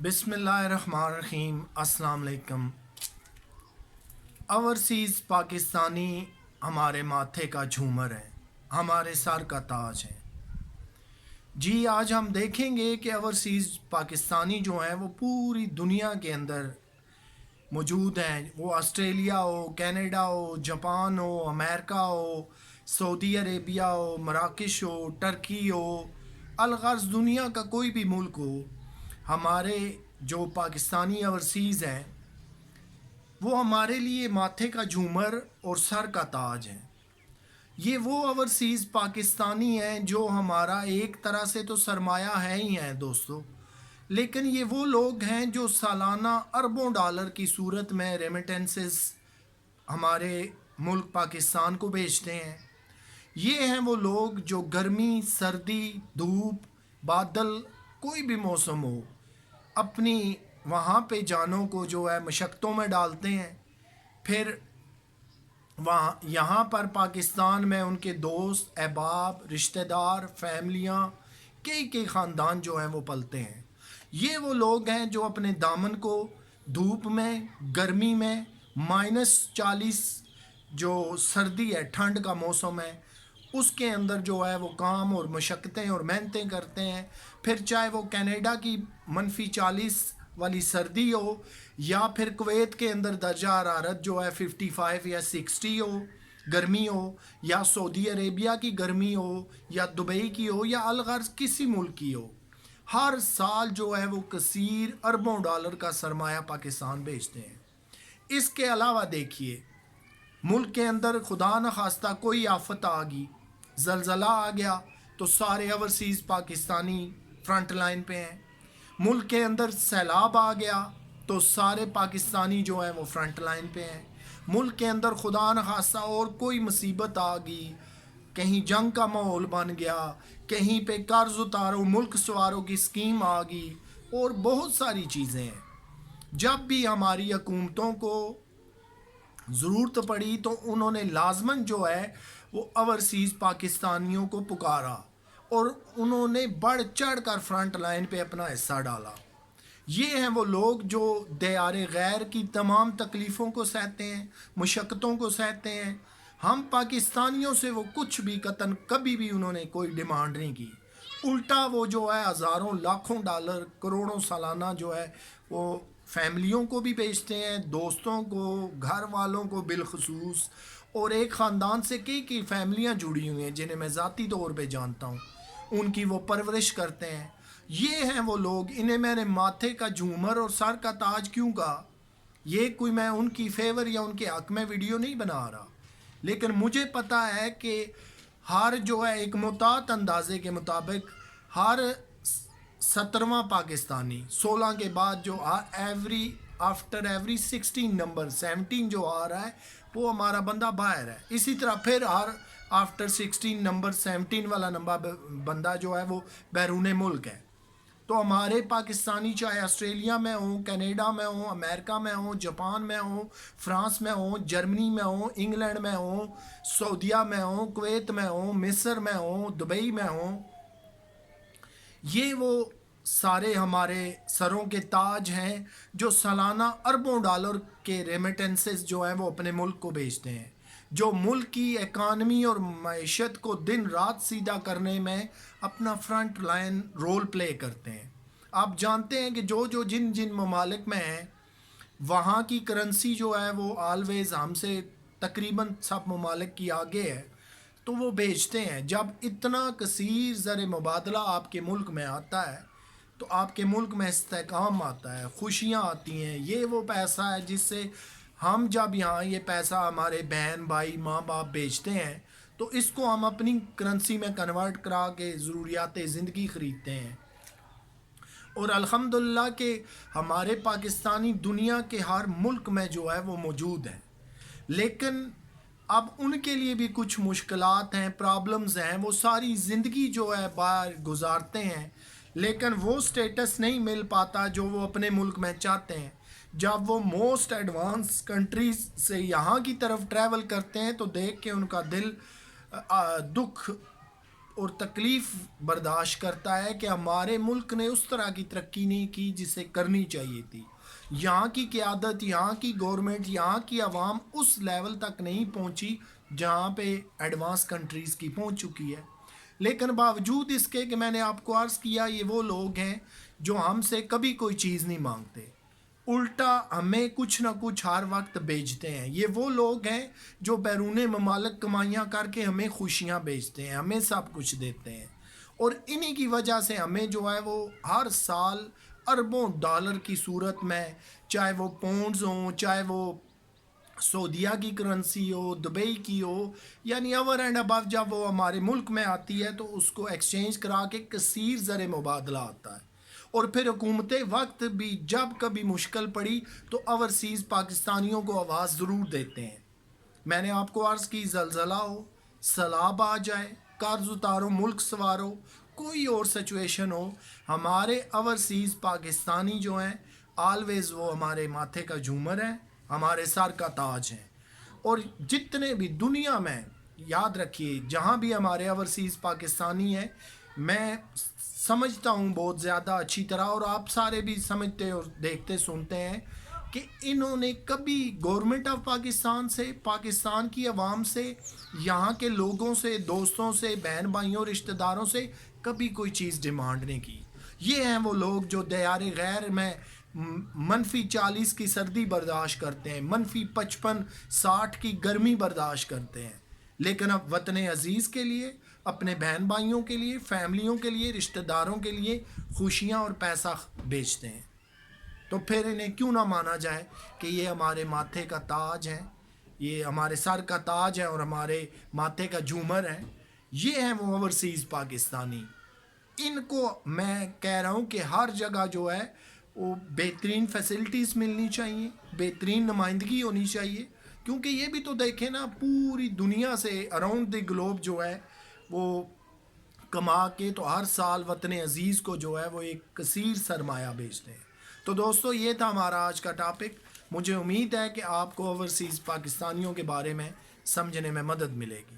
بسم اللہ الرحمن الرحیم۔ السلام علیکم۔ اوورسیز پاکستانی ہمارے ماتھے کا جھومر ہے، ہمارے سر کا تاج ہے۔ جی آج ہم دیکھیں گے کہ اوورسیز پاکستانی جو ہیں وہ پوری دنیا کے اندر موجود ہیں، وہ آسٹریلیا ہو، کینیڈا ہو، جاپان ہو، امریکہ ہو، سعودی عربیہ ہو، مراکش ہو، ٹرکی ہو، الغرض دنیا کا کوئی بھی ملک ہو، ہمارے جو پاکستانی اوورسیز ہیں وہ ہمارے لیے ماتھے کا جھومر اور سر کا تاج ہیں۔ یہ وہ اوورسیز پاکستانی ہیں جو ہمارا ایک طرح سے تو سرمایہ ہے ہی ہیں دوستو، لیکن یہ وہ لوگ ہیں جو سالانہ اربوں ڈالر کی صورت میں ریمیٹنسز ہمارے ملک پاکستان کو بھیجتے ہیں۔ یہ ہیں وہ لوگ جو گرمی، سردی، دھوپ، بادل، کوئی بھی موسم ہو، اپنی وہاں پہ جانوں کو جو ہے مشقتوں میں ڈالتے ہیں، پھر وہاں یہاں پر پاکستان میں ان کے دوست، احباب، رشتہ دار، فیملیاں، کئی خاندان جو ہیں وہ پلتے ہیں۔ یہ وہ لوگ ہیں جو اپنے دامن کو دھوپ میں، گرمی میں، -40 جو سردی ہے، ٹھنڈ کا موسم ہے، اس کے اندر جو ہے وہ کام اور مشقتیں اور محنتیں کرتے ہیں۔ پھر چاہے وہ کینیڈا کی -40 والی سردی ہو، یا پھر کویت کے اندر درجہ حرارت جو ہے 55 یا 60 ہو، گرمی ہو، یا سعودی عربیہ کی گرمی ہو، یا دبئی کی ہو، یا الغرض کسی ملک کی ہو، ہر سال جو ہے وہ کثیر اربوں ڈالر کا سرمایہ پاکستان بھیجتے ہیں۔ اس کے علاوہ دیکھیے، ملک کے اندر خدا نخواستہ کوئی آفت آ گئی، زلزلہ آ گیا، تو سارے اوورسیز پاکستانی فرنٹ لائن پہ ہیں۔ ملک کے اندر سیلاب آ گیا تو سارے پاکستانی جو ہیں وہ فرنٹ لائن پہ ہیں۔ ملک کے اندر خدا نخواستہ اور کوئی مصیبت آ گئی، کہیں جنگ کا ماحول بن گیا، کہیں پہ قرض اتارو ملک سوارو کی اسکیم آ گئی، اور بہت ساری چیزیں ہیں۔ جب بھی ہماری حکومتوں کو ضرورت پڑی تو انہوں نے لازماً جو ہے وہ اوورسیز پاکستانیوں کو پکارا، اور انہوں نے بڑھ چڑھ کر فرنٹ لائن پہ اپنا حصہ ڈالا۔ یہ ہیں وہ لوگ جو دیار غیر کی تمام تکلیفوں کو سہتے ہیں، مشقتوں کو سہتے ہیں۔ ہم پاکستانیوں سے وہ کچھ بھی قطعاً کبھی بھی انہوں نے کوئی ڈیمانڈ نہیں کی، الٹا وہ جو ہے ہزاروں لاکھوں ڈالر، کروڑوں سالانہ جو ہے وہ فیملیوں کو بھی بھیجتے ہیں، دوستوں کو، گھر والوں کو بالخصوص، اور ایک خاندان سے کئی فیملیاں جڑی ہوئی ہیں جنہیں میں ذاتی طور پہ جانتا ہوں، ان کی وہ پرورش کرتے ہیں۔ یہ ہیں وہ لوگ، انہیں میں نے ماتھے کا جھومر اور سر کا تاج کیوں کہا؟ یہ کوئی میں ان کی فیور یا ان کے حق میں ویڈیو نہیں بنا رہا، لیکن مجھے پتا ہے کہ ہر جو ہے ایک محتاط اندازے کے مطابق ہر 17واں پاکستانی 16 کے بعد جو آفٹر ایوری 16 نمبر 17 جو آ رہا ہے وہ ہمارا بندہ باہر ہے۔ اسی طرح پھر ہر آفٹر 16 نمبر 17 والا نمبر بندہ جو ہے وہ بیرون ملک ہے۔ تو ہمارے پاکستانی چاہے آسٹریلیا میں ہوں، کینیڈا میں ہوں، امریکہ میں ہوں، جاپان میں ہوں، فرانس میں ہوں، جرمنی میں ہوں، انگلینڈ میں ہوں، سعودیہ میں ہوں، کویت میں ہوں، مصر میں ہوں، دبئی میں ہوں، یہ وہ سارے ہمارے سروں کے تاج ہیں جو سالانہ اربوں ڈالر کے ریمیٹنسز جو ہیں وہ اپنے ملک کو بھیجتے ہیں، جو ملک کی اکانومی اور معیشت کو دن رات سیدھا کرنے میں اپنا فرنٹ لائن رول پلے کرتے ہیں۔ آپ جانتے ہیں کہ جو جن ممالک میں ہیں وہاں کی کرنسی جو ہے وہ آلویز ہم سے تقریباً سب ممالک کی آگے ہے، تو وہ بیچتے ہیں۔ جب اتنا کثیر زر مبادلہ آپ کے ملک میں آتا ہے تو آپ کے ملک میں استحکام آتا ہے، خوشیاں آتی ہیں۔ یہ وہ پیسہ ہے جس سے ہم جب یہاں یہ پیسہ ہمارے بہن بھائی ماں باپ بیچتے ہیں تو اس کو ہم اپنی کرنسی میں کنورٹ کرا کے ضروریات زندگی خریدتے ہیں، اور الحمدللہ کہ ہمارے پاکستانی دنیا کے ہر ملک میں جو ہے وہ موجود ہیں۔ لیکن اب ان کے لیے بھی کچھ مشکلات ہیں، پرابلمز ہیں، وہ ساری زندگی جو ہے باہر گزارتے ہیں لیکن وہ سٹیٹس نہیں مل پاتا جو وہ اپنے ملک میں چاہتے ہیں۔ جب وہ موسٹ ایڈوانس کنٹریز سے یہاں کی طرف ٹریول کرتے ہیں تو دیکھ کے ان کا دل دکھ اور تکلیف برداشت کرتا ہے کہ ہمارے ملک نے اس طرح کی ترقی نہیں کی جسے کرنی چاہیے تھی. یہاں کی قیادت، یہاں کی گورنمنٹ، یہاں کی عوام اس لیول تک نہیں پہنچی جہاں پہ ایڈوانس کنٹریز کی پہنچ چکی ہے. لیکن باوجود اس کے کہ میں نے آپ کو عرض کیا یہ وہ لوگ ہیں جو ہم سے کبھی کوئی چیز نہیں مانگتے، الٹا ہمیں کچھ نہ کچھ ہر وقت بیچتے ہیں. یہ وہ لوگ ہیں جو بیرون ممالک کمائیاں کر کے ہمیں خوشیاں بیچتے ہیں، ہمیں سب کچھ دیتے ہیں، اور انہی کی وجہ سے ہمیں جو ہے وہ ہر سال اربوں ڈالر کی صورت میں، چاہے وہ پاؤنڈز ہوں، چاہے وہ سعودیہ کی کرنسی ہو، دبئی کی ہو، یعنی اوور اینڈ ابو جب وہ ہمارے ملک میں آتی ہے تو اس کو ایکسچینج کرا کے کثیر زر مبادلہ آتا ہے. اور پھر حکومت وقت بھی جب کبھی مشکل پڑی تو اوورسیز پاکستانیوں کو آواز ضرور دیتے ہیں. میں نے آپ کو عرض کی زلزلہ ہو، سیلاب آ جائے، قرض اتارو، ملک سنوارو، کوئی اور سچویشن ہو، ہمارے اوورسیز پاکستانی جو ہیں آلویز وہ ہمارے ماتھے کا جھومر ہیں، ہمارے سر کا تاج ہیں. اور جتنے بھی دنیا میں، یاد رکھیے جہاں بھی ہمارے اوورسیز پاکستانی ہیں، میں سمجھتا ہوں بہت زیادہ اچھی طرح، اور آپ سارے بھی سمجھتے اور دیکھتے سنتے ہیں کہ انہوں نے کبھی گورنمنٹ آف پاکستان سے، پاکستان کی عوام سے، یہاں کے لوگوں سے، دوستوں سے، بہن بھائیوں، رشتہ داروں سے کبھی کوئی چیز ڈیمانڈ نہیں کی. یہ ہیں وہ لوگ جو دیار غیر میں -40 کی سردی برداشت کرتے ہیں، -55 -60 کی گرمی برداشت کرتے ہیں، لیکن اب وطن عزیز کے لیے، اپنے بہن بھائیوں کے لیے، فیملیوں کے لیے، رشتہ داروں کے لیے خوشیاں اور پیسہ بیچتے ہیں. تو پھر انہیں کیوں نہ مانا جائے کہ یہ ہمارے ماتھے کا تاج ہے، یہ ہمارے سر کا تاج ہے اور ہمارے ماتھے کا جھومر ہے. یہ ہیں وہ اوورسیز پاکستانی. ان کو میں کہہ رہا ہوں کہ ہر جگہ جو ہے وہ بہترین فیسلٹیز ملنی چاہیے، بہترین نمائندگی ہونی چاہیے، کیونکہ یہ بھی تو دیکھیں نا پوری دنیا سے اراؤنڈ دی گلوب جو ہے وہ کما کے تو ہر سال وطن عزیز کو جو ہے وہ ایک کثیر سرمایہ بیچتے ہیں. تو دوستو یہ تھا ہمارا آج کا ٹاپک. مجھے امید ہے کہ آپ کو اوورسیز پاکستانیوں کے بارے میں سمجھنے میں مدد ملے گی.